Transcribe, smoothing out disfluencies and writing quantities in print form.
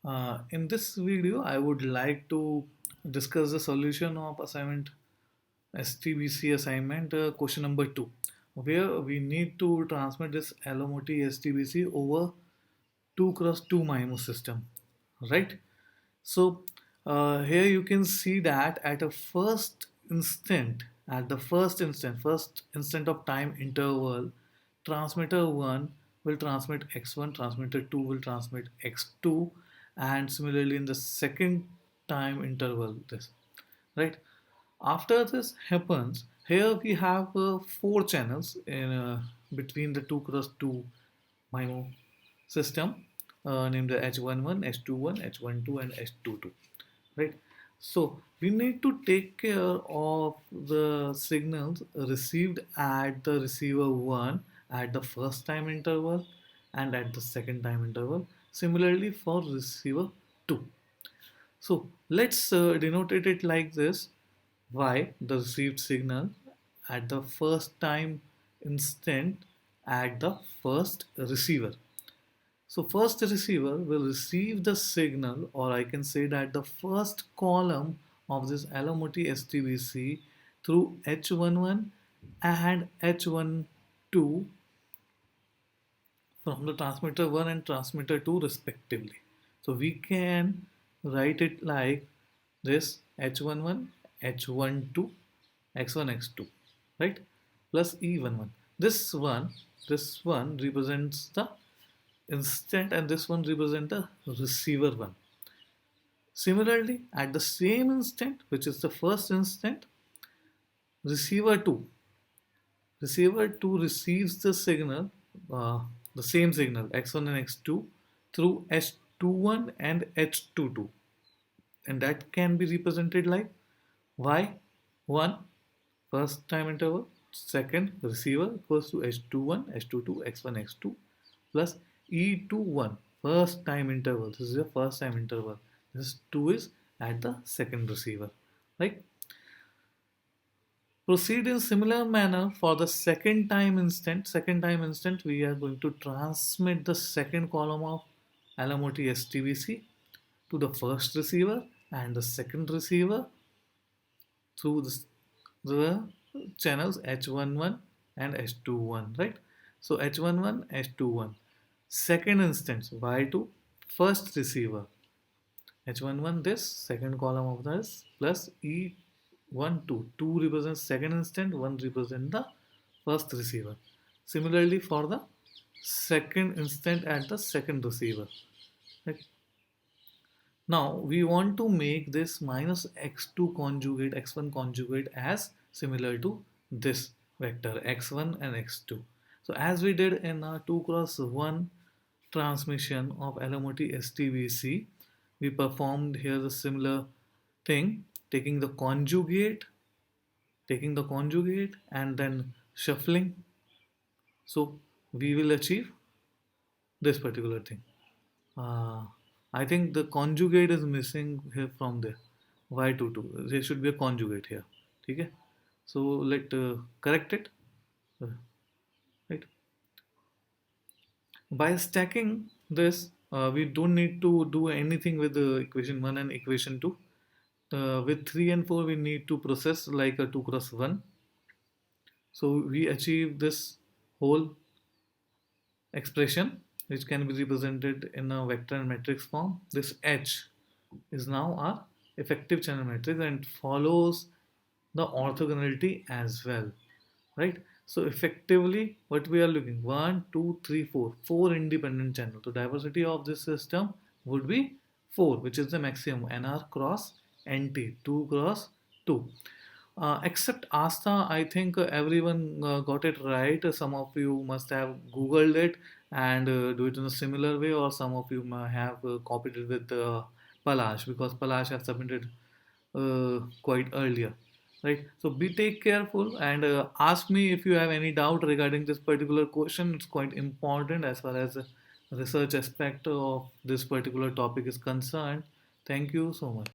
In this video, I would like to discuss the solution of assignment STBC assignment question number 2, where we need to transmit this Alamouti STBC over 2 cross 2 MIMO system, right? So here you can see that at a first instant of time interval, transmitter 1 will transmit x1, transmitter 2 will transmit x2, and similarly in the second time interval, this, right? After this happens, here we have four channels in between the 2 cross 2 MIMO system, named H11, H21, H12, and H22, right? So we need to take care of the signals received at the receiver 1 at the first time interval and at the second time interval. Similarly for receiver 2. So let's denote it like this: y, the received signal at the first time instant at the first receiver. So first receiver will receive the signal, or I can say that the first column of this Alamouti STBC through H11 and H12 from the transmitter 1 and transmitter 2 respectively. So we can write it like this: H11, H12, X1, X2, right? Plus E11. This one represents the instant and this one represents the receiver 1. Similarly, at the same instant, which is the first instant, receiver 2 receives the signal, the same signal x1 and x2 through H21 and H22, and that can be represented like y1 first time interval, second receiver equals to H21, H22, x1, x2 plus E21 first time interval. This is the first time interval. This 2 is at the second receiver, right? Proceed in similar manner for the second time instant. Second time instant, we are going to transmit the second column of Alamouti STBC to the first receiver and the second receiver through the channels H11 and H21, right? So H11, H21. Second instance, y2, first receiver, H11 this, second column of this, plus E12. 2 represents second instant, 1 represents the first receiver. Similarly for the second instant at the second receiver, right? Now we want to make this minus x2 conjugate, x1 conjugate as similar to this vector x1 and x2. So as we did in our 2 cross 1 transmission of Alamouti STBC, we performed here the similar thing, taking the conjugate and then shuffling. So we will achieve this particular thing. I think the conjugate is missing here from there. Y22. There should be a conjugate here. Okay? So let correct it. Right? By stacking this, we don't need to do anything with the equation 1 and equation 2. With 3 and 4, we need to process like a 2 cross 1. So we achieve this whole expression, which can be represented in a vector and matrix form. This H is now our effective channel matrix and follows the orthogonality as well, right? So effectively what we are looking, 1, 2, 3, 4 independent channels. So diversity of this system would be 4, which is the maximum, NR cross NT, 2 cross 2. Except Asta, I think everyone got it right. Some of you must have googled it and do it in a similar way, or some of you may have copied it with Palash, because Palash have submitted quite earlier, right? So be take careful and ask me if you have any doubt regarding this particular question. It's quite important as far as the research aspect of this particular topic is concerned. Thank you so much.